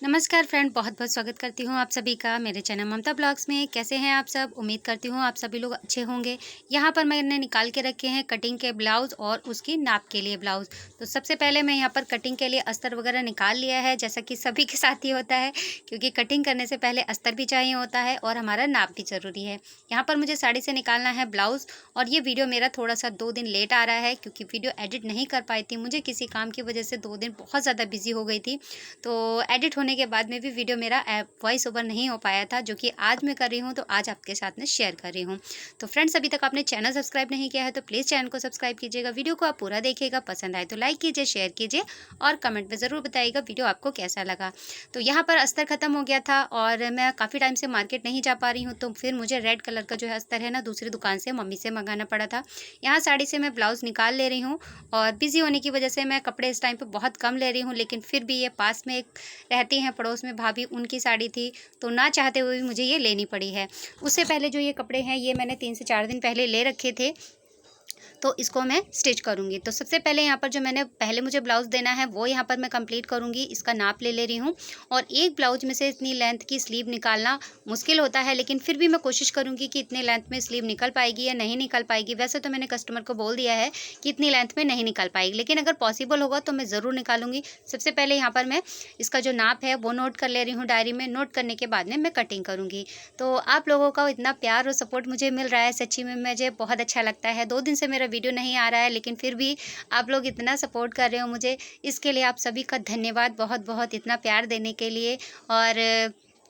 नमस्कार फ्रेंड, बहुत बहुत स्वागत करती हूँ आप सभी का मेरे चैनल ममता ब्लॉग्स में। कैसे हैं आप सब? उम्मीद करती हूँ आप सभी लोग अच्छे होंगे। यहाँ पर मैंने निकाल के रखे हैं कटिंग के ब्लाउज़ और उसकी नाप के लिए ब्लाउज़। तो सबसे पहले मैं यहाँ पर कटिंग के लिए अस्तर वगैरह निकाल लिया है, जैसा कि सभी के साथ ही होता है, क्योंकि कटिंग करने से पहले अस्तर भी चाहिए होता है और हमारा नाप भी ज़रूरी है। यहाँ पर मुझे साड़ी से निकालना है ब्लाउज़ और ये वीडियो मेरा थोड़ा-सा 2 दिन लेट आ रहा है, क्योंकि वीडियो एडिट नहीं कर पाई थी। मुझे किसी काम की वजह से 2 दिन बहुत ज़्यादा बिज़ी हो गई थी। तो एडिट होने के बाद में भी वीडियो मेरा वॉइस ओवर नहीं हो पाया था, जो कि आज मैं कर रही हूँ, तो आज आपके साथ में शेयर कर रही हूँ। तो फ्रेंड्स, अभी तक आपने चैनल सब्सक्राइब नहीं किया है तो प्लीज़ चैनल को सब्सक्राइब कीजिएगा। वीडियो को आप पूरा देखिएगा, पसंद आए तो लाइक कीजिए, शेयर कीजिए और कमेंट में ज़रूर बताइएगा वीडियो आपको कैसा लगा। तो यहाँ पर अस्तर ख़त्म हो गया था और मैं काफ़ी टाइम से मार्केट नहीं जा पा रही हूँ, तो फिर मुझे रेड कलर का जो है अस्तर है ना, दूसरी दुकान से मम्मी से मंगाना पड़ा था। यहाँ साड़ी से मैं ब्लाउज़ निकाल ले रही हूँ और बिज़ी होने की वजह से मैं कपड़े इस टाइम पे बहुत कम ले रही हूँ, लेकिन फिर भी ये पास में एक रहती हैं पड़ोस में भाभी, उनकी साड़ी थी, तो ना चाहते हुए भी मुझे ये लेनी पड़ी है। उससे पहले जो ये कपड़े हैं, ये मैंने 3 से 4 दिन पहले ले रखे थे, तो इसको मैं स्टिच करूँगी। तो सबसे पहले यहाँ पर जो मैंने पहले मुझे ब्लाउज़ देना है, वो यहाँ पर मैं कंप्लीट करूँगी। इसका नाप ले रही हूँ और एक ब्लाउज़ में से इतनी लेंथ की स्लीव निकालना मुश्किल होता है, लेकिन फिर भी मैं कोशिश करूँगी कि इतने लेंथ में स्लीव निकल पाएगी या नहीं निकल पाएगी। वैसे तो मैंने कस्टमर को बोल दिया है कि इतनी लेंथ में नहीं निकल पाएगी, लेकिन अगर पॉसिबल होगा तो मैं ज़रूर निकालूँगी। सबसे पहले यहाँ पर मैं इसका जो नाप है वो नोट कर ले रही हूँ डायरी में। नोट करने के बाद में मैं कटिंग करूँगी। तो आप लोगों का इतना प्यार और सपोर्ट मुझे मिल रहा है, सच्ची में मुझे बहुत अच्छा लगता है। 2 दिन से मेरा वीडियो नहीं आ रहा है, लेकिन फिर भी आप लोग इतना सपोर्ट कर रहे हो मुझे, इसके लिए आप सभी का धन्यवाद बहुत-बहुत, इतना प्यार देने के लिए। और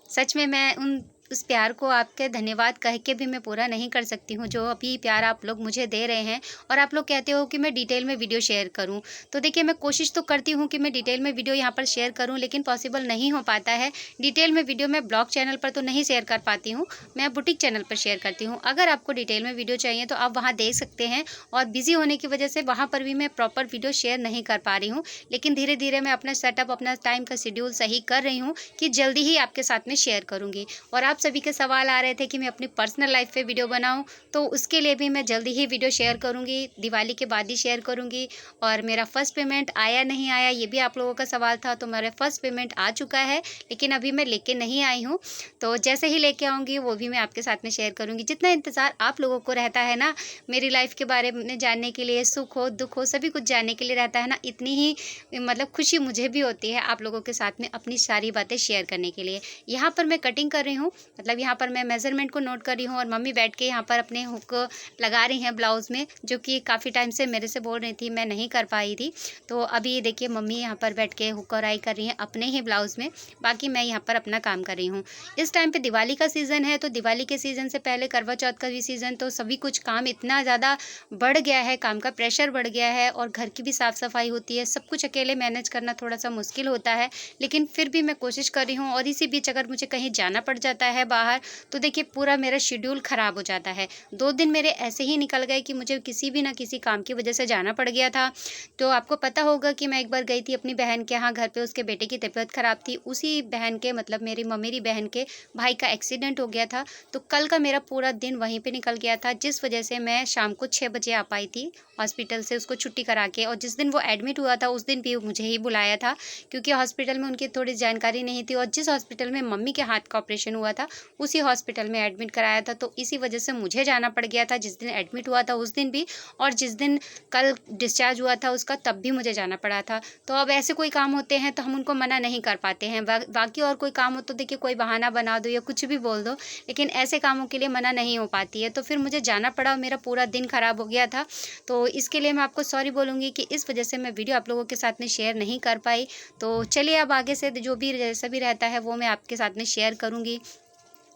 सच में मैं उस प्यार को आपके धन्यवाद कह के भी मैं पूरा नहीं कर सकती हूँ, जो अभी प्यार आप लोग मुझे दे रहे हैं। और आप लोग कहते हो कि मैं डिटेल में वीडियो शेयर करूँ, तो देखिए मैं कोशिश तो करती हूँ कि मैं डिटेल में वीडियो यहाँ पर शेयर करूँ, लेकिन पॉसिबल नहीं हो पाता है। डिटेल में वीडियो मैं ब्लॉग चैनल पर तो नहीं शेयर कर पाती हूँ, मैं बुटीक चैनल पर शेयर करती हूँ। अगर आपको डिटेल में वीडियो चाहिए तो आप वहाँ देख सकते हैं, और बिज़ी होने की वजह से वहाँ पर भी मैं प्रॉपर वीडियो शेयर नहीं कर पा रही हूँ। लेकिन धीरे-धीरे मैं अपना सेटअप, अपना टाइम का शेड्यूल सही कर रही हूँ कि जल्दी ही आपके साथ में शेयर करूँगी। और आप सभी के सवाल आ रहे थे कि मैं अपनी पर्सनल लाइफ पे वीडियो बनाऊँ, तो उसके लिए भी मैं जल्दी ही वीडियो शेयर करूँगी, दिवाली के बाद ही शेयर करूँगी। और मेरा फर्स्ट पेमेंट आया नहीं आया, ये भी आप लोगों का सवाल था, तो मेरा फर्स्ट पेमेंट आ चुका है, लेकिन अभी मैं लेके नहीं आई हूँ। तो जैसे ही लेके आऊँगी वो भी मैं आपके साथ में शेयर करूँगी। जितना इंतज़ार आप लोगों को रहता है ना मेरी लाइफ के बारे में जानने के लिए, सुख हो, दुःख हो, सभी कुछ जानने के लिए रहता है ना, इतनी ही मतलब खुशी मुझे भी होती है आप लोगों के साथ में अपनी सारी बातें शेयर करने के लिए। यहाँ पर मैं कटिंग कर रही हूँ, मतलब यहाँ पर मैं मेज़रमेंट को नोट कर रही हूँ और मम्मी बैठ के यहाँ पर अपने हुक लगा रही हैं ब्लाउज़ में, जो कि काफ़ी टाइम से मेरे से बोल रही थी, मैं नहीं कर पाई थी। तो अभी देखिए मम्मी यहाँ पर बैठ के हुक और आई कर रही हैं अपने ही ब्लाउज़ में, बाकी मैं यहाँ पर अपना काम कर रही हूँ। इस टाइम पे दिवाली का सीज़न है, तो दिवाली के सीज़न से पहले करवा चौथ का भी सीज़न, तो सभी कुछ काम इतना ज़्यादा बढ़ गया है, काम का प्रेशर बढ़ गया है और घर की भी साफ़-सफ़ाई होती है, सब कुछ अकेले मैनेज करना थोड़ा-सा मुश्किल होता है। लेकिन फिर भी मैं कोशिश कर रही हूँ, और इसी बीच अगर मुझे कहीं जाना पड़ जाता है बाहर, तो देखिए पूरा मेरा शेड्यूल ख़राब हो जाता है। 2 दिन मेरे ऐसे ही निकल गए कि मुझे किसी भी ना किसी काम की वजह से जाना पड़ गया था। तो आपको पता होगा कि मैं एक बार गई थी अपनी बहन के यहाँ घर पे, उसके बेटे की तबीयत ख़राब थी। उसी बहन के, मतलब मेरी बहन के भाई का एक्सीडेंट हो गया था, तो कल का मेरा पूरा दिन वहीं पे निकल गया था, जिस वजह से मैं शाम को 6 बजे आ पाई थी हॉस्पिटल से उसको छुट्टी करा के। और जिस दिन वो एडमिट हुआ था उस दिन भी मुझे ही बुलाया था, क्योंकि हॉस्पिटल में उनकी थोड़ी जानकारी नहीं थी, और जिस हॉस्पिटल में मम्मी के हाथ का ऑपरेशन हुआ था उसी हॉस्पिटल में एडमिट कराया था, तो इसी वजह से मुझे जाना पड़ गया था, जिस दिन एडमिट हुआ था उस दिन भी, और जिस दिन कल डिस्चार्ज हुआ था उसका, तब भी मुझे जाना पड़ा था। तो अब ऐसे कोई काम होते हैं तो हम उनको मना नहीं कर पाते हैं। बाकी और कोई काम हो तो देखिए कोई बहाना बना दो या कुछ भी बोल दो, लेकिन ऐसे कामों के लिए मना नहीं हो पाती है। तो फिर मुझे जाना पड़ा, मेरा पूरा दिन खराब हो गया था, तो इसके लिए मैं आपको सॉरी बोलूँगी कि इस वजह से मैं वीडियो आप लोगों के साथ में शेयर नहीं कर पाई। तो चलिए अब आगे से जो भी जैसा भी रहता है वो मैं आपके साथ में शेयर करूँगी।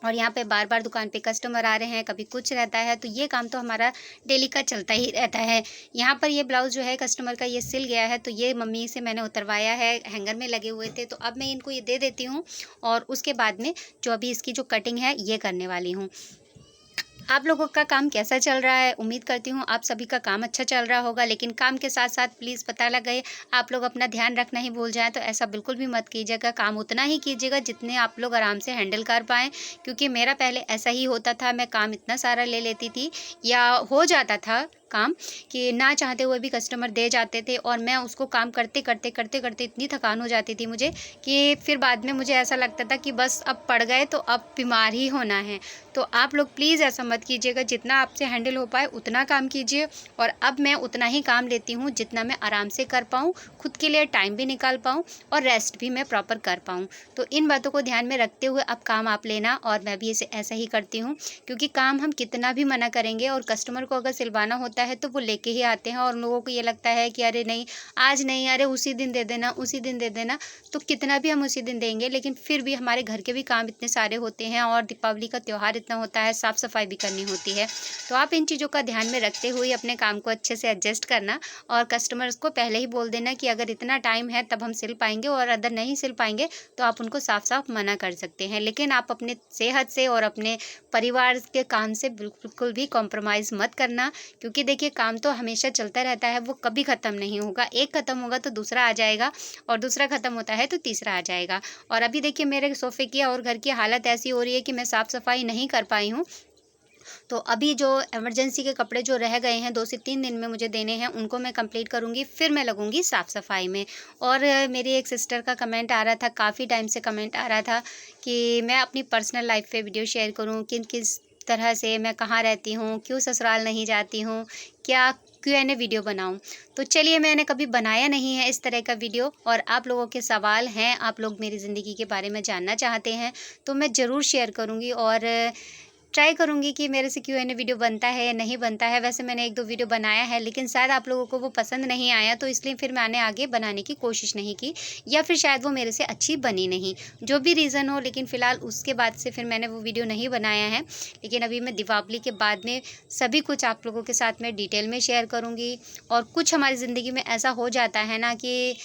और यहाँ पे बार-बार दुकान पे कस्टमर आ रहे हैं, कभी कुछ रहता है, तो ये काम तो हमारा डेली का चलता ही रहता है। यहाँ पर ये ब्लाउज़ जो है कस्टमर का ये सिल गया है, तो ये मम्मी से मैंने उतरवाया है, हैंगर में लगे हुए थे, तो अब मैं इनको ये दे देती हूँ और उसके बाद में जो अभी इसकी जो कटिंग है ये करने वाली हूँ। आप लोगों का काम कैसा चल रहा है? उम्मीद करती हूँ आप सभी का काम अच्छा चल रहा होगा, लेकिन काम के साथ-साथ प्लीज़ पता लगे आप लोग अपना ध्यान रखना ही भूल जाएँ, तो ऐसा बिल्कुल भी मत कीजिएगा। काम उतना ही कीजिएगा जितने आप लोग आराम से हैंडल कर पाएँ, क्योंकि मेरा पहले ऐसा ही होता था, मैं काम इतना सारा ले लेती थी या हो जाता था काम कि ना चाहते हुए भी कस्टमर दे जाते थे और मैं उसको काम करते करते इतनी थकान हो जाती थी मुझे कि फिर बाद में मुझे ऐसा लगता था कि बस अब पड़ गए तो अब बीमार ही होना है। तो आप लोग प्लीज़ ऐसा मत कीजिएगा, जितना आपसे हैंडल हो पाए उतना काम कीजिए। और अब मैं उतना ही काम लेती हूँ जितना मैं आराम से कर पाऊँ, खुद के लिए टाइम भी निकाल पाऊँ और रेस्ट भी मैं प्रॉपर कर पाऊँ। तो इन बातों को ध्यान में रखते हुए अब काम आप लेना, और मैं भी इसे ऐसा ही करती हूँ, क्योंकि काम हम कितना भी मना करेंगे और कस्टमर को अगर सिलवाना होता है तो वो लेके ही आते हैं, और लोगों को ये लगता है कि अरे नहीं आज नहीं, अरे उसी दिन दे देना, उसी दिन दे देना। तो कितना भी हम उसी दिन देंगे, लेकिन फिर भी हमारे घर के भी काम इतने सारे होते हैं और दीपावली का त्यौहार इतना होता है, साफ़ सफाई भी करनी होती है। तो आप इन चीज़ों का ध्यान में रखते हुए अपने काम को अच्छे से एडजस्ट करना, और कस्टमर्स को पहले ही बोल देना कि अगर इतना टाइम है तब हम सिल पाएंगे, और अगर नहीं सिल पाएंगे तो आप उनको साफ साफ मना कर सकते हैं। लेकिन आप अपने सेहत से और अपने परिवार के काम से बिल्कुल भी कॉम्प्रोमाइज़ मत करना, क्योंकि देखिए काम तो हमेशा चलता रहता है, वो कभी ख़त्म नहीं होगा। एक ख़त्म होगा तो दूसरा आ जाएगा, और दूसरा ख़त्म होता है तो तीसरा आ जाएगा। और अभी देखिए मेरे सोफ़े की और घर की हालत ऐसी हो रही है कि मैं साफ़ सफाई नहीं कर पाई हूँ। तो अभी जो इमरजेंसी के कपड़े जो रह गए हैं 2 से 3 दिन में मुझे देने हैं, उनको मैं कंप्लीट करूँगी, फिर मैं लगूँगी साफ़-सफ़ाई में। और मेरी एक सिस्टर का कमेंट आ रहा था, काफ़ी टाइम से कमेंट आ रहा था कि मैं अपनी पर्सनल लाइफ़ पे वीडियो शेयर करूँ, किस तरह से मैं कहाँ रहती हूँ, क्यों ससुराल नहीं जाती हूँ, क्या Q&A वीडियो बनाऊँ। तो चलिए, मैंने कभी बनाया नहीं है इस तरह का वीडियो, और आप लोगों के सवाल हैं, आप लोग मेरी ज़िंदगी के बारे में जानना चाहते हैं, तो मैं ज़रूर शेयर करूँगी और ट्राई करूँगी कि मेरे से Q&A वीडियो बनता है या नहीं बनता है। वैसे मैंने 1-2 वीडियो बनाया है, लेकिन शायद आप लोगों को वो पसंद नहीं आया, तो इसलिए फिर मैंने आगे बनाने की कोशिश नहीं की, या फिर शायद वो मेरे से अच्छी बनी नहीं। जो भी रीज़न हो, लेकिन फ़िलहाल उसके बाद से फिर मैंने वो वीडियो नहीं बनाया है। लेकिन अभी मैं दीपावली के बाद में सभी कुछ आप लोगों के साथ में डिटेल में शेयर करूँगी। और कुछ हमारी ज़िंदगी में ऐसा हो जाता है ना कि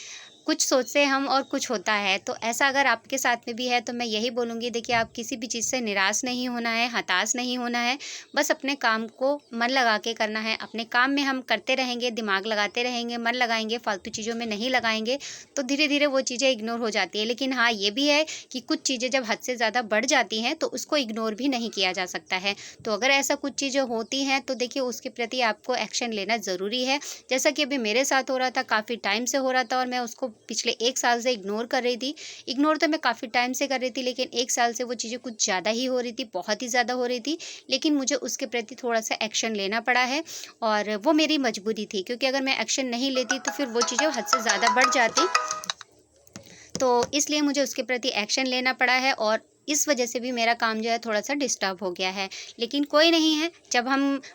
कुछ सोचते हम और कुछ होता है, तो ऐसा अगर आपके साथ में भी है तो मैं यही बोलूँगी, देखिए आप किसी भी चीज़ से निराश नहीं होना है, हताश नहीं होना है। बस अपने काम को मन लगा के करना है। अपने काम में हम करते रहेंगे, दिमाग लगाते रहेंगे, मन लगाएँगे, फालतू चीज़ों में नहीं लगाएँगे, तो धीरे-धीरे वो चीज़ें इग्नोर हो जाती है। लेकिन हाँ, ये भी है कि कुछ चीज़ें जब हद से ज़्यादा बढ़ जाती हैं तो उसको इग्नोर भी नहीं किया जा सकता है। तो अगर ऐसा कुछ चीज़ें होती हैं तो देखिए उसके प्रति आपको एक्शन लेना ज़रूरी है। जैसा कि अभी मेरे साथ हो रहा था, काफ़ी टाइम से हो रहा था, और मैं उसको पिछले 1 साल से इग्नोर कर रही थी। इग्नोर तो मैं काफ़ी टाइम से कर रही थी, लेकिन 1 साल से वो चीज़ें कुछ ज़्यादा ही हो रही थी, बहुत ही ज़्यादा हो रही थी। लेकिन मुझे उसके प्रति थोड़ा-सा एक्शन लेना पड़ा है, और वो मेरी मजबूरी थी, क्योंकि अगर मैं एक्शन नहीं लेती तो फिर वो चीज़ें हद से ज़्यादा बढ़ जाती। तो इसलिए मुझे उसके प्रति एक्शन लेना पड़ा है, और इस वजह से भी मेरा काम जो है थोड़ा-सा डिस्टर्ब हो गया है। लेकिन कोई नहीं है, जब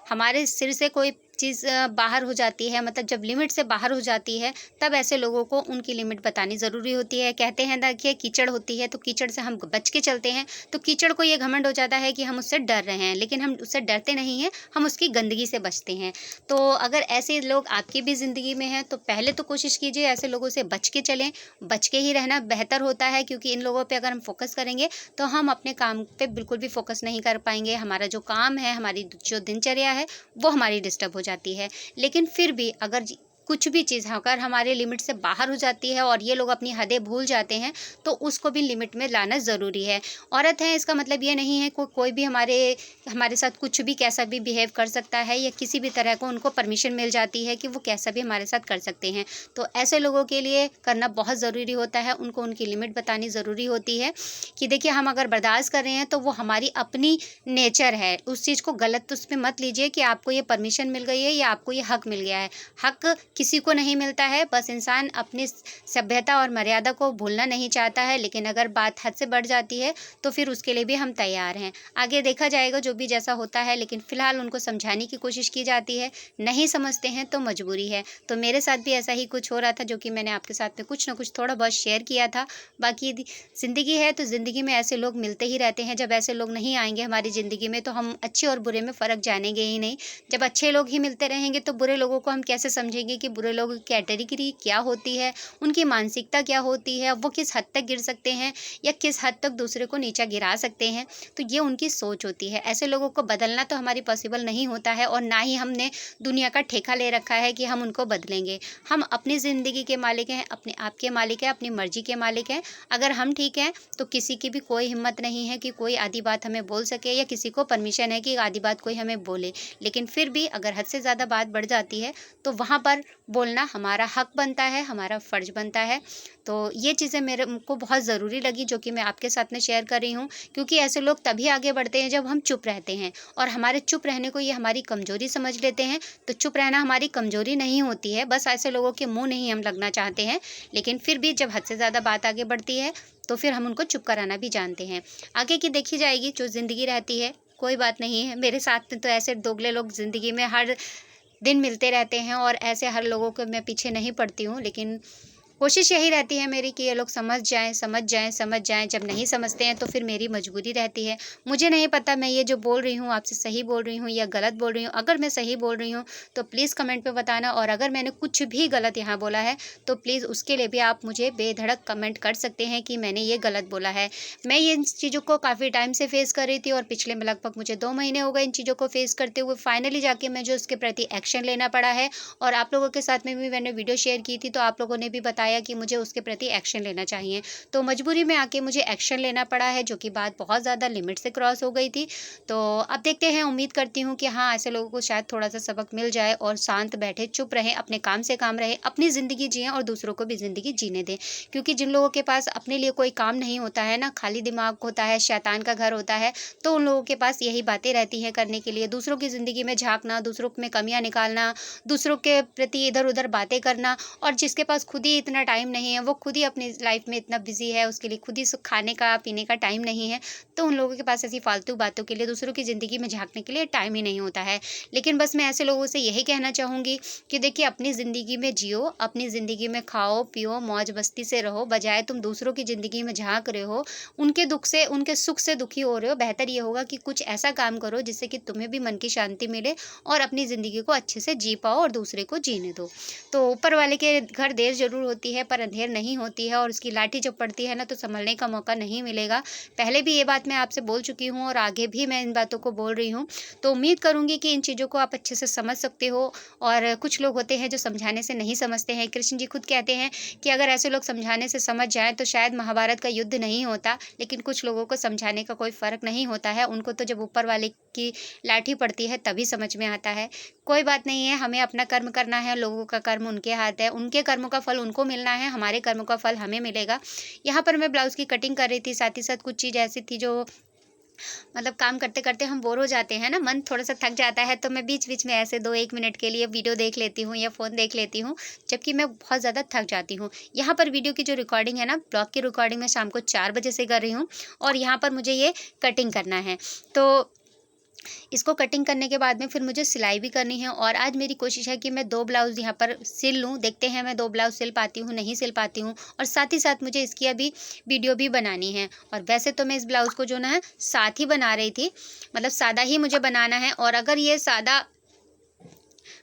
हमारे सिर से कोई चीज़ बाहर हो जाती है, मतलब जब लिमिट से बाहर हो जाती है, तब ऐसे लोगों को उनकी लिमिट बतानी ज़रूरी होती है। कहते हैं देखिए, कीचड़ होती है तो कीचड़ से हम बच के चलते हैं, तो कीचड़ को ये घमंड हो जाता है कि हम उससे डर रहे हैं, लेकिन हम उससे डरते नहीं हैं, हम उसकी गंदगी से बचते हैं। तो अगर ऐसे लोग आपकी भी ज़िंदगी में हैं, तो पहले तो कोशिश कीजिए ऐसे लोगों से बच के चलें, बच के ही रहना बेहतर होता है, क्योंकि इन लोगों पे अगर हम फ़ोकस करेंगे, तो हम अपने काम पे बिल्कुल भी फ़ोकस नहीं कर पाएँगे। हमारा जो काम है, हमारी जो दिनचर्या है, वो हमारी डिस्टर्ब हो जाती है। लेकिन फिर भी अगर कुछ भी चीज़ अगर हमारे लिमिट से बाहर हो जाती है और ये लोग अपनी हदें भूल जाते हैं, तो उसको भी लिमिट में लाना ज़रूरी है। औरत है, इसका मतलब ये नहीं है कोई भी हमारे साथ कुछ भी कैसा भी बिहेव कर सकता है, या किसी भी तरह को उनको परमिशन मिल जाती है कि वो कैसा भी हमारे साथ कर सकते हैं। तो ऐसे लोगों के लिए करना बहुत ज़रूरी होता है, उनको उनकी लिमिट बतानी ज़रूरी होती है कि देखिए हम अगर बर्दाश्त कर रहे हैं तो वो हमारी अपनी नेचर है। उस चीज़ को गलत उसमें मत लीजिए कि आपको ये परमिशन मिल गई है या आपको ये हक मिल गया है। हक किसी को नहीं मिलता है, बस इंसान अपनी सभ्यता और मर्यादा को भूलना नहीं चाहता है। लेकिन अगर बात हद से बढ़ जाती है तो फिर उसके लिए भी हम तैयार हैं। आगे देखा जाएगा जो भी जैसा होता है, लेकिन फ़िलहाल उनको समझाने की कोशिश की जाती है। नहीं समझते हैं तो मजबूरी है। तो मेरे साथ भी ऐसा ही कुछ हो रहा था, जो कि मैंने आपके साथ में कुछ ना कुछ थोड़ा बहुत शेयर किया था। बाकी ज़िंदगी है तो ज़िंदगी में ऐसे लोग मिलते ही रहते हैं। जब ऐसे लोग नहीं आएँगे हमारी ज़िंदगी में तो हम अच्छे और बुरे में फ़र्क जानेंगे ही नहीं। जब अच्छे लोग ही मिलते रहेंगे तो बुरे लोगों को हम कैसे समझेंगे कि बुरे लोगों की कैटेगरी क्या होती है, उनकी मानसिकता क्या होती है, वो किस हद तक गिर सकते हैं या किस हद तक दूसरे को नीचा गिरा सकते हैं। तो ये उनकी सोच होती है। ऐसे लोगों को बदलना तो हमारी पॉसिबल नहीं होता है और ना ही हमने दुनिया का ठेका ले रखा है कि हम उनको बदलेंगे। हम अपनी ज़िंदगी के मालिक हैं, अपने आप के मालिक हैं, अपनी मर्ज़ी के मालिक हैं। अगर हम ठीक हैं तो किसी की भी कोई हिम्मत नहीं है कि कोई आधी बात हमें बोल सके या किसी को परमिशन है कि आधी बात कोई हमें बोले। लेकिन फिर भी अगर हद से ज़्यादा बात बढ़ जाती है तो वहाँ पर बोलना हमारा हक बनता है, हमारा फ़र्ज़ बनता है। तो ये चीज़ें मेरे को बहुत ज़रूरी लगी जो कि मैं आपके साथ में शेयर कर रही हूँ, क्योंकि ऐसे लोग तभी आगे बढ़ते हैं जब हम चुप रहते हैं और हमारे चुप रहने को ये हमारी कमज़ोरी समझ लेते हैं। तो चुप रहना हमारी कमज़ोरी नहीं होती है, बस ऐसे लोगों के मुँह नहीं हम लगना चाहते हैं। लेकिन फिर भी जब हद से ज़्यादा बात आगे बढ़ती है तो फिर हम उनको चुप कराना भी जानते हैं। आगे की देखी जाएगी, जो ज़िंदगी रहती है कोई बात नहीं है। मेरे साथ में तो ऐसे दोगले लोग ज़िंदगी में हर दिन मिलते रहते हैं और ऐसे हर लोगों के मैं पीछे नहीं पड़ती हूँ। लेकिन कोशिश यही रहती है मेरी कि ये लोग समझ जाएँ, समझ जाएँ, समझ जाएँ। जब नहीं समझते हैं तो फिर मेरी मजबूरी रहती है। मुझे नहीं पता मैं ये जो बोल रही हूँ आपसे सही बोल रही हूँ या गलत बोल रही हूँ। अगर मैं सही बोल रही हूँ तो प्लीज़ कमेंट में बताना, और अगर मैंने कुछ भी गलत यहाँ बोला है तो प्लीज़ उसके लिए भी आप मुझे बेधड़क कमेंट कर सकते हैं कि मैंने ये गलत बोला है। मैं ये इन चीज़ों को काफ़ी टाइम से फ़ेस कर रही थी और पिछले में लगभग मुझे 2 महीने हो गए इन चीज़ों को फ़ेस करते हुए। फाइनली जाके मुझे उसके प्रति एक्शन लेना पड़ा है और आप लोगों के साथ में भी मैंने वीडियो शेयर की थी तो आप लोगों ने भी बताया कि मुझे उसके प्रति एक्शन लेना चाहिए। तो मजबूरी में आके मुझे एक्शन लेना पड़ा है, जो कि बात बहुत ज़्यादा लिमिट से क्रॉस हो गई थी। तो अब देखते हैं, उम्मीद करती हूँ कि हाँ, ऐसे लोगों को शायद थोड़ा-सा सबक मिल जाए और शांत बैठे, चुप रहें, अपने काम से काम रहें, अपनी ज़िंदगी जिएँ और दूसरों को भी ज़िंदगी जीने दें। क्योंकि जिन लोगों के पास अपने लिए कोई काम नहीं होता है ना, खाली दिमाग होता है, शैतान का घर होता है, तो उन लोगों के पास यही बातें रहती हैं करने के लिए। दूसरों की ज़िंदगी में झाँकना, दूसरों में कमियाँ निकालना, दूसरों के प्रति इधर-उधर बातें करना। और जिसके पास खुद ही इतना टाइम नहीं है, वो खुद ही अपनी लाइफ में इतना बिज़ी है, उसके लिए खुद ही खाने का, पीने का टाइम नहीं है, तो उन लोगों के पास ऐसी फालतू बातों के लिए, दूसरों की ज़िंदगी में झाँकने के लिए टाइम ही नहीं होता है। लेकिन बस मैं ऐसे लोगों से यही कहना चाहूँगी कि देखिए, अपनी ज़िंदगी में जियो, अपनी ज़िंदगी में खाओ, पियो, मौज-मस्ती से रहो, बजाए तुम दूसरों की ज़िंदगी में झाँक रहे हो, उनके दुःख से, उनके सुख से दुखी हो रहे हो। बेहतर ये होगा कि कुछ ऐसा काम करो जिससे कि तुम्हें भी मन की शांति मिले और अपनी ज़िंदगी को अच्छे से जी पाओ और दूसरे को जीने दो। तो ऊपर वाले के घर देर ज़रूर होती है पर अंधेर नहीं होती है, और उसकी लाठी जब पड़ती है ना तो सँभलने का मौका नहीं मिलेगा। पहले भी ये बात मैं आपसे बोल चुकी हूँ और आगे भी मैं इन बातों को बोल रही हूँ। तो उम्मीद करूँगी कि इन चीज़ों को आप अच्छे से समझ सकते हो। और कुछ लोग होते हैं जो समझाने से नहीं समझते हैं। कृष्ण जी खुद कहते हैं कि अगर ऐसे लोग समझाने से समझ जाएँ तो शायद महाभारत का युद्ध नहीं होता। लेकिन कुछ लोगों को समझाने का कोई फ़र्क नहीं होता है। उनको तो जब ऊपर वाले की लाठी पड़ती है तभी समझ में आता है। कोई बात नहीं है, हमें अपना कर्म करना है, लोगों का कर्म उनके हाथ है, उनके कर्मों का फल उनको मिलना है, हमारे कर्मों का फल हमें मिलेगा। यहाँ पर मैं ब्लाउज़ की कटिंग कर रही थी, साथ ही साथ कुछ चीज़ ऐसी थी जो मतलब काम करते-करते हम बोर हो जाते हैं ना, मन थोड़ा-सा थक जाता है, तो मैं बीच-बीच में ऐसे 2-1 मिनट के लिए वीडियो देख लेती हूँ या फ़ोन देख लेती हूँ, जबकि मैं बहुत ज़्यादा थक जाती हूँ। यहाँ पर वीडियो की जो रिकॉर्डिंग है ना, ब्लॉग की रिकॉर्डिंग मैं शाम को 4 बजे से कर रही हूँ और यहाँ पर मुझे ये कटिंग करना है। तो इसको कटिंग करने के बाद में फिर मुझे सिलाई भी करनी है और आज मेरी कोशिश है कि मैं 2 ब्लाउज़ यहाँ पर सिल लूँ। देखते हैं मैं 2 ब्लाउज़ सिल पाती हूँ, नहीं सिल पाती हूँ, और साथ ही साथ मुझे इसकी अभी वीडियो भी बनानी है। और वैसे तो मैं इस ब्लाउज़ को जो ना है साथ ही बना रही थी, मतलब सादा ही मुझे बनाना है, और अगर ये सादा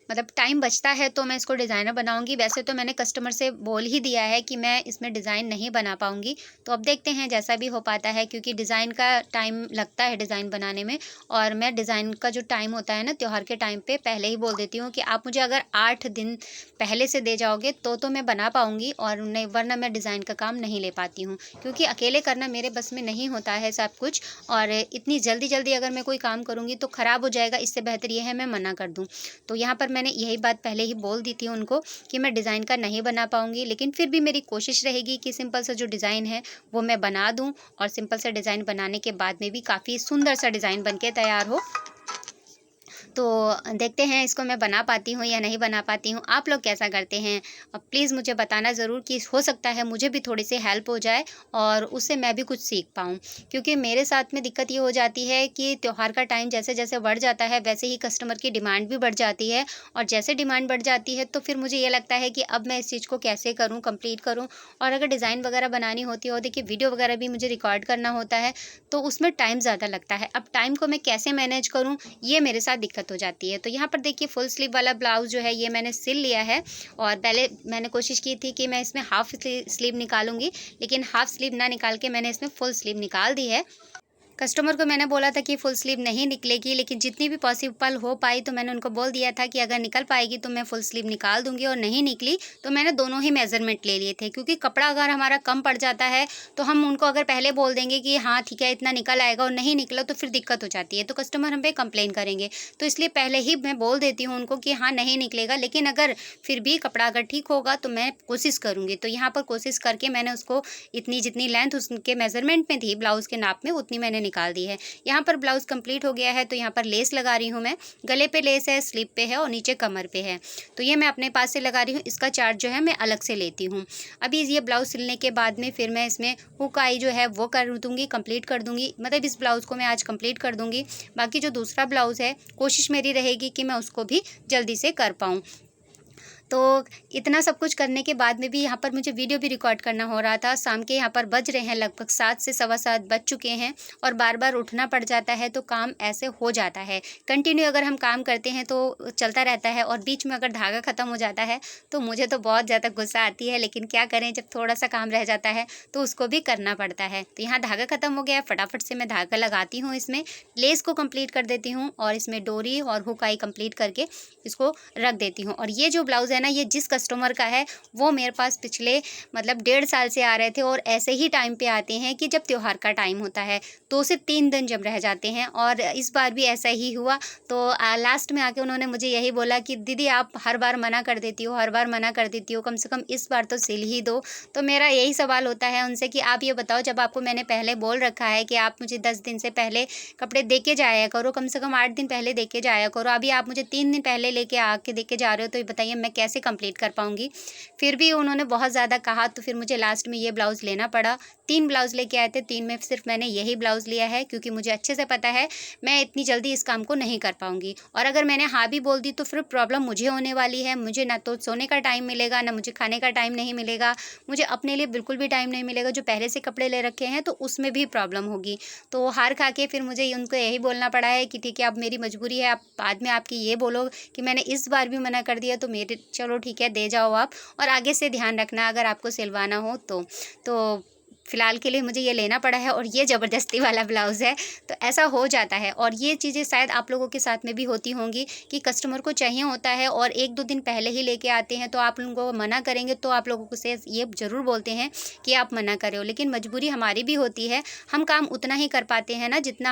मतलब टाइम बचता है तो मैं इसको डिज़ाइनर बनाऊँगी। वैसे तो मैंने कस्टमर से बोल ही दिया है कि मैं इसमें डिज़ाइन नहीं बना पाऊँगी। तो अब देखते हैं जैसा भी हो पाता है, क्योंकि डिज़ाइन का टाइम लगता है डिज़ाइन बनाने में, और मैं डिज़ाइन का जो टाइम होता है ना त्योहार के टाइम पे पहले ही बोल देती हूँ कि आप मुझे अगर 8 दिन पहले से दे जाओगे तो मैं बना पाऊँगी, और नहीं वरना मैं डिज़ाइन का काम नहीं ले पाती हूँ। क्योंकि अकेले करना मेरे बस में नहीं होता है सब कुछ, और इतनी जल्दी-जल्दी अगर मैं कोई काम करूँगी तो ख़राब हो जाएगा, इससे बेहतर ये है मैं मना कर दूँ। तो यहाँ पर मैंने यही बात पहले ही बोल दी थी उनको कि मैं डिज़ाइन का नहीं बना पाऊँगी, लेकिन फिर भी मेरी कोशिश रहेगी कि सिंपल सा जो डिज़ाइन है वो मैं बना दूँ, और सिंपल सा डिज़ाइन बनाने के बाद में भी काफ़ी सुंदर सा डिज़ाइन बन के तैयार हो। तो देखते हैं इसको मैं बना पाती हूँ या नहीं बना पाती हूँ। आप लोग कैसा करते हैं? प्लीज़ मुझे बताना ज़रूर, कि हो सकता है मुझे भी थोड़ी-सी हेल्प हो जाए और उससे मैं भी कुछ सीख पाऊँ। क्योंकि मेरे साथ में दिक्कत ये हो जाती है कि त्योहार का टाइम जैसे-जैसे बढ़ जाता है, वैसे ही कस्टमर की डिमांड भी बढ़ जाती है, और जैसे डिमांड बढ़ जाती है तो फिर मुझे ये लगता है कि अब मैं इस चीज़ को कैसे करूँ, कंप्लीट करूँ। और अगर डिज़ाइन वगैरह बनानी होती है और देखिए वीडियो वगैरह भी मुझे रिकॉर्ड करना होता है, तो उसमें टाइम ज़्यादा लगता है। अब टाइम को मैं कैसे मैनेज करूँ, ये मेरे साथ दिक्कत दिक्कत हो जाती है। तो यहाँ पर देखिए फुल स्लीव वाला ब्लाउज़ जो है ये मैंने सिल लिया है और पहले मैंने कोशिश की थी कि मैं इसमें हाफ़ स्लीव निकालूँगी, लेकिन हाफ़ स्लीव ना निकाल के मैंने इसमें फुल स्लीव निकाल दी है। कस्टमर को मैंने बोला था कि फुल स्लीव नहीं निकलेगी, लेकिन जितनी भी पॉसिबल हो पाई तो मैंने उनको बोल दिया था कि अगर निकल पाएगी तो मैं फुल स्लीव निकाल दूँगी, और नहीं निकली तो मैंने दोनों ही मेज़रमेंट ले लिए थे। क्योंकि कपड़ा अगर हमारा कम पड़ जाता है तो हम उनको अगर पहले बोल देंगे कि हाँ ठीक है इतना निकल आएगा, और नहीं निकला तो फिर दिक्कत हो जाती है, तो कस्टमर हम पे कंप्लेन करेंगे। तो इसलिए पहले ही मैं बोल देती हूँ उनको कि हाँ नहीं निकलेगा, लेकिन अगर फिर भी कपड़ा अगर ठीक होगा तो मैं कोशिश करूँगी। तो यहाँ पर कोशिश करके मैंने उसको इतनी जितनी लेंथ उसके मेज़रमेंट में थी ब्लाउज़ के नाप में, उतनी मैंने निकाल दी है। यहाँ पर ब्लाउज़ कंप्लीट हो गया है, तो यहाँ पर लेस लगा रही हूँ मैं। गले पे लेस है, स्लीव पे है और नीचे कमर पे है। तो ये मैं अपने पास से लगा रही हूँ, इसका चार्ज जो है मैं अलग से लेती हूँ। अभी ये ब्लाउज़ सिलने के बाद में फिर मैं इसमें हुक आई जो है वो कर दूँगी, कंप्लीट कर दूँगी। मतलब इस ब्लाउज़ को मैं आज कंप्लीट कर दूँगी। बाकी जो दूसरा ब्लाउज़ है कोशिश मेरी रहेगी कि मैं उसको भी जल्दी से कर पाऊँ। तो इतना सब कुछ करने के बाद में भी यहाँ पर मुझे वीडियो भी रिकॉर्ड करना हो रहा था। शाम के यहाँ पर बज रहे हैं लगभग 7 से सवा 7 बज चुके हैं, और बार-बार उठना पड़ जाता है, तो काम ऐसे हो जाता है। कंटिन्यू अगर हम काम करते हैं तो चलता रहता है, और बीच में अगर धागा ख़त्म हो जाता है तो मुझे तो बहुत ज़्यादा गुस्सा आती है, लेकिन क्या करें जब थोड़ा-सा काम रह जाता है तो उसको भी करना पड़ता है। तो यहाँ धागा ख़त्म हो गया है, फटाफट से मैं धागा लगाती हूँ, इसमें लेस को कंप्लीट कर देती हूँ और इसमें डोरी और हुकाई कंप्लीट करके इसको रख देती हूँ। और ये जो ब्लाउज़ है ना, ये जिस कस्टमर का है वो मेरे पास पिछले मतलब 1.5 साल से आ रहे थे, और ऐसे ही टाइम पे आते हैं कि जब त्योहार का टाइम होता है, 2 से 3 दिन जब रह जाते हैं। और इस बार भी ऐसा ही हुआ। तो लास्ट में आके उन्होंने मुझे यही बोला कि दीदी आप हर बार मना कर देती हो, हर बार मना कर देती हो, कम से कम इस बार तो सिल ही दो। तो मेरा यही सवाल होता है उनसे कि आप ये बताओ, जब आपको मैंने पहले बोल रखा है कि आप मुझे 10 दिन से पहले कपड़े दे के जाया करो, कम से कम 8 दिन पहले दे के जाया करो, अभी आप मुझे 3 दिन पहले लेके आके दे के जा रहे हो, तो ये बताइए मैं कैसे कंप्लीट कर पाऊँगी। फिर भी उन्होंने बहुत ज़्यादा कहा, तो फिर मुझे लास्ट में ये ब्लाउज़ लेना पड़ा। 3 ब्लाउज़ लेके आए थे, 3 में सिर्फ मैंने यही ब्लाउज़ लिया है, क्योंकि मुझे अच्छे से पता है मैं इतनी जल्दी इस काम को नहीं कर पाऊँगी। और अगर मैंने हाँ भी बोल दी तो फिर प्रॉब्लम मुझे होने वाली है। मुझे ना तो सोने का टाइम मिलेगा, ना मुझे खाने का टाइम नहीं मिलेगा, मुझे अपने लिए बिल्कुल भी टाइम नहीं मिलेगा। जो पहले से कपड़े ले रखे हैं तो उसमें भी प्रॉब्लम होगी। तो हार खा के फिर मुझे उनको यही बोलना पड़ा है कि ठीक है अब मेरी मजबूरी है, आप बाद में आपकी ये बोलो कि मैंने इस बार भी मना कर दिया, तो मेरे चलो ठीक है दे जाओ आप, और आगे से ध्यान रखना अगर आपको सिलवाना हो तो फ़िलहाल के लिए मुझे ये लेना पड़ा है। और ये ज़बरदस्ती वाला ब्लाउज़ है, तो ऐसा हो जाता है। और ये चीज़ें शायद आप लोगों के साथ में भी होती होंगी कि कस्टमर को चाहिए होता है और 1-2 दिन पहले ही लेके आते हैं, तो आप लोगों को मना करेंगे तो आप लोगों को से ये ज़रूर बोलते हैं कि आप मना कर रहे हो, लेकिन मजबूरी हमारी भी होती है। हम काम उतना ही कर पाते हैं ना जितना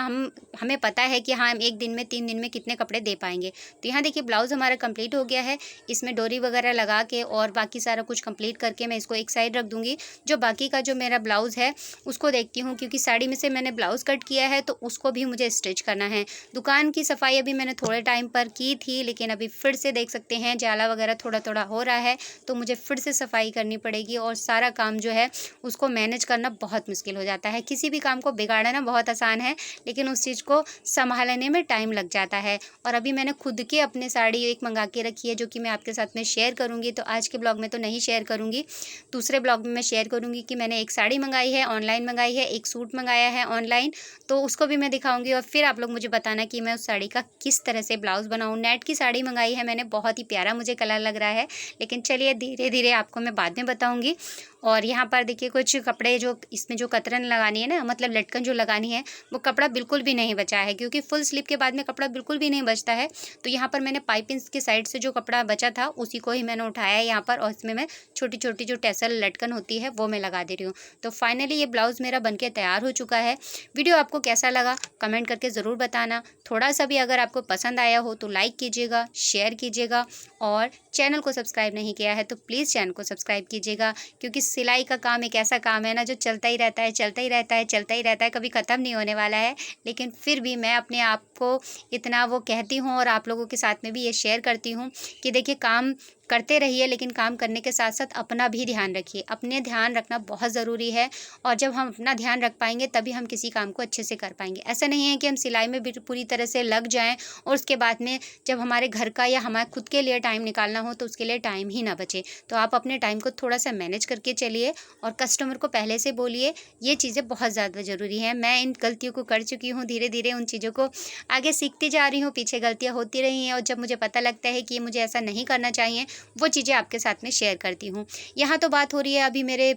हमें पता है कि हाँ हम 1 दिन में 3 दिन में कितने कपड़े दे पाएंगे। तो यहाँ देखिए ब्लाउज़ हमारा कंप्लीट हो गया है। इसमें डोरी वगैरह लगा के और बाकी सारा कुछ कंप्लीट करके मैं इसको एक साइड रख दूँगी। जो बाकी का जो मेरा ब्लाउज़ है उसको देखती हूँ, क्योंकि साड़ी में से मैंने ब्लाउज़ कट किया है तो उसको भी मुझे स्टिच करना है। दुकान की सफाई अभी मैंने थोड़े टाइम पर की थी, लेकिन अभी फिर से देख सकते हैं जाला वगैरह थोड़ा-थोड़ा हो रहा है, तो मुझे फिर से सफाई करनी पड़ेगी। और सारा काम जो है उसको मैनेज करना बहुत मुश्किल हो जाता है। किसी भी काम को बिगाड़ना बहुत आसान है, लेकिन उस चीज़ को सँभालने में टाइम लग जाता है। और अभी मैंने खुद के अपने साड़ी एक मंगा के रखी है, जो कि मैं आपके साथ में शेयर करूँगी। तो आज के ब्लॉग में तो नहीं शेयर करूँगी, दूसरे ब्लॉग में मैं शेयर करूँगी कि मैंने एक साड़ी मंगाई है, ऑनलाइन मंगाई है, एक सूट मंगाया है ऑनलाइन, तो उसको भी मैं दिखाऊँगी। और फिर आप लोग मुझे बताना कि मैं उस साड़ी का किस तरह से ब्लाउज़ बनाऊँ। नेट की साड़ी मंगाई है मैंने, बहुत ही प्यारा मुझे कलर लग रहा है, लेकिन चलिए धीरे-धीरे आपको मैं बाद में बताऊँगी। और यहाँ पर देखिए कुछ कपड़े जो इसमें जो कतरन लगानी है ना, मतलब लटकन जो लगानी है, वो कपड़ा बिल्कुल भी नहीं बचा है, क्योंकि फुल स्लीव के बाद में कपड़ा बिल्कुल भी नहीं बचता है। तो यहाँ पर मैंने पाइपिंग्स के साइड से जो कपड़ा बचा था उसी को ही मैंने उठाया है यहाँ पर, और इसमें मैं छोटी-छोटी जो टैसल लटकन होती है वो मैं लगा दे रही हूँ। तो फाइनली ये ब्लाउज़ मेरा बनके तैयार हो चुका है। वीडियो आपको कैसा लगा कमेंट करके ज़रूर बताना। थोड़ा सा भी अगर आपको पसंद आया हो तो लाइक कीजिएगा, शेयर कीजिएगा, और चैनल को सब्सक्राइब नहीं किया है तो प्लीज़ चैनल को सब्सक्राइब कीजिएगा, क्योंकि सिलाई का काम एक ऐसा काम है ना जो चलता ही रहता है, चलता ही रहता है, चलता ही रहता है, कभी ख़त्म नहीं होने वाला है। लेकिन फिर भी मैं अपने आप को इतना वो कहती हूँ और आप लोगों के साथ में भी ये शेयर करती हूँ कि देखिए काम करते रहिए, लेकिन काम करने के साथ साथ अपना भी ध्यान रखिए। अपने ध्यान रखना बहुत ज़रूरी है, और जब हम अपना ध्यान रख पाएंगे तभी हम किसी काम को अच्छे से कर पाएंगे। ऐसा नहीं है कि हम सिलाई में भी पूरी तरह से लग जाएं और उसके बाद में जब हमारे घर का या हमारे खुद के लिए टाइम निकालना जाना हो तो उसके लिए टाइम ही ना बचे। तो आप अपने टाइम को थोड़ा सा मैनेज करके चलिए और कस्टमर को पहले से बोलिए, ये चीज़ें बहुत ज़्यादा ज़रूरी हैं। मैं इन गलतियों को कर चुकी हूँ, धीरे-धीरे उन चीज़ों को आगे सीखती जा रही हूँ, पीछे गलतियाँ होती रही हैं और जब मुझे पता लगता है कि ये मुझे ऐसा नहीं करना चाहिए, वो चीज़ें आपके साथ में शेयर करती हूँ। यहाँ तो बात हो रही है अभी मेरे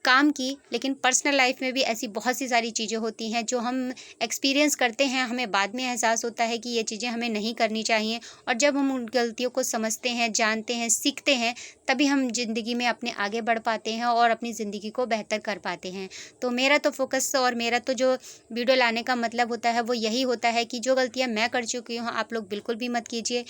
काम की, लेकिन पर्सनल लाइफ में भी ऐसी बहुत सी सारी चीज़ें होती हैं जो हम एक्सपीरियंस करते हैं, हमें बाद में एहसास होता है कि ये चीज़ें हमें नहीं करनी चाहिए और जब हम उन गलतियों को समझते हैं, जानते हैं, सीखते हैं, तभी हम ज़िंदगी में अपने आगे बढ़ पाते हैं और अपनी ज़िंदगी को बेहतर कर पाते हैं। तो मेरा तो फ़ोकस और मेरा तो जो वीडियो लाने का मतलब होता है वो यही होता है कि जो गलतियाँ मैं कर चुकी हूँ, आप लोग बिल्कुल भी मत कीजिए।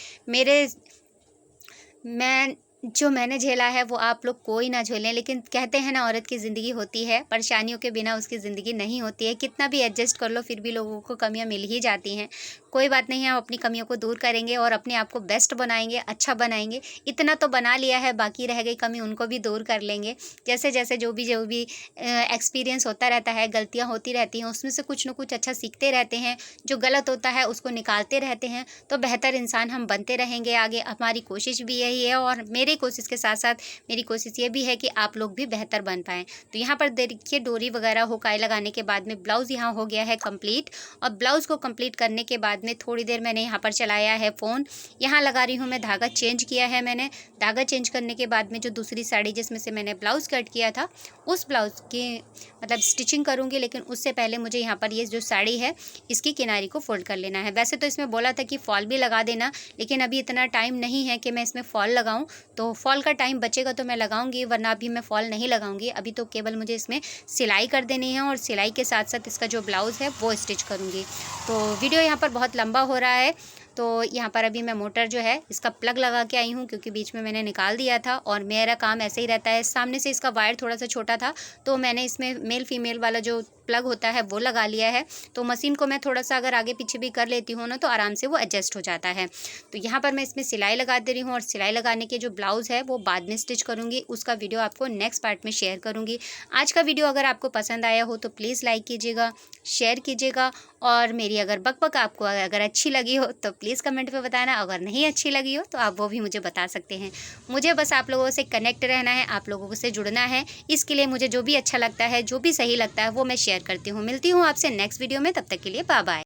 मैं जो मैंने झेला है वो आप लोग कोई ना झेलें, लेकिन कहते हैं ना, औरत की ज़िंदगी होती है, परेशानियों के बिना उसकी ज़िंदगी नहीं होती है। कितना भी एडजस्ट कर लो फिर भी लोगों को कमियां मिल ही जाती हैं। कोई बात नहीं है, हम अपनी कमियों को दूर करेंगे और अपने आप को बेस्ट बनाएंगे, अच्छा बनाएंगे। इतना तो बना लिया है, बाकी रह गई कमी उनको भी दूर कर लेंगे। जैसे जैसे जो भी एक्सपीरियंस होता रहता है, गलतियाँ होती रहती हैं, उसमें से कुछ न कुछ अच्छा सीखते रहते हैं। जो गलत होता है उसको निकालते रहते हैं, तो बेहतर इंसान हम बनते रहेंगे आगे। हमारी कोशिश भी यही है और मेरी कोशिश के साथ साथ मेरी कोशिश ये भी है कि आप लोग भी बेहतर बन पाएँ। तो यहाँ पर देखिए, डोरी वगैरह हुकाई लगाने के बाद में ब्लाउज़ यहाँ हो गया है कंप्लीट और ब्लाउज़ को कंप्लीट करने के बाद में थोड़ी देर मैंने यहाँ पर चलाया है फ़ोन। यहाँ लगा रही हूँ मैं, धागा चेंज किया है मैंने। धागा चेंज करने के बाद में जो दूसरी साड़ी जिसमें से मैंने ब्लाउज़ कट किया था, उस ब्लाउज़ की मतलब स्टिचिंग करूँगी, लेकिन उससे पहले मुझे यहाँ पर ये जो साड़ी है इसकी किनारी को फ़ोल्ड कर लेना है। वैसे तो इसमें बोला था कि फ़ॉल भी लगा देना, लेकिन अभी इतना टाइम नहीं है कि मैं इसमें फ़ॉल लगाऊँ। तो फ़ॉल का टाइम बचेगा तो मैं लगाऊंगी, वरना अभी मैं फ़ॉल नहीं लगाऊंगी। अभी तो केवल मुझे इसमें सिलाई कर देनी है और सिलाई के साथ साथ इसका जो ब्लाउज़ है वो स्टिच करूंगी। तो वीडियो यहाँ पर बहुत लंबा हो रहा है। तो यहाँ पर अभी मैं मोटर जो है इसका प्लग लगा के आई हूँ, क्योंकि बीच में मैंने निकाल दिया था और मेरा काम ऐसे ही रहता है। सामने से इसका वायर थोड़ा सा छोटा था, तो मैंने इसमें मेल फीमेल वाला जो प्लग होता है वो लगा लिया है। तो मशीन को मैं थोड़ा सा अगर आगे पीछे भी कर लेती हूँ ना, तो आराम से वो एडजस्ट हो जाता है। तो यहाँ पर मैं इसमें सिलाई लगा दे रही हूँ और सिलाई लगाने के जो ब्लाउज़ है वो बाद में स्टिच करूँगी। उसका वीडियो आपको नेक्स्ट पार्ट में शेयर करूँगी। आज का वीडियो अगर आपको पसंद आया हो तो प्लीज़ लाइक कीजिएगा, शेयर कीजिएगा और मेरी अगर बकबक आपको अगर अच्छी लगी हो तो प्लीज़ कमेंट पे बताना। अगर नहीं अच्छी लगी हो तो आप वो भी मुझे बता सकते हैं। मुझे बस आप लोगों से कनेक्ट रहना है, आप लोगों से जुड़ना है। इसके लिए मुझे जो भी अच्छा लगता है, जो भी सही लगता है वो मैं शेयर करती हूँ। मिलती हूँ आपसे नेक्स्ट वीडियो में, तब तक के लिए बाय बाय।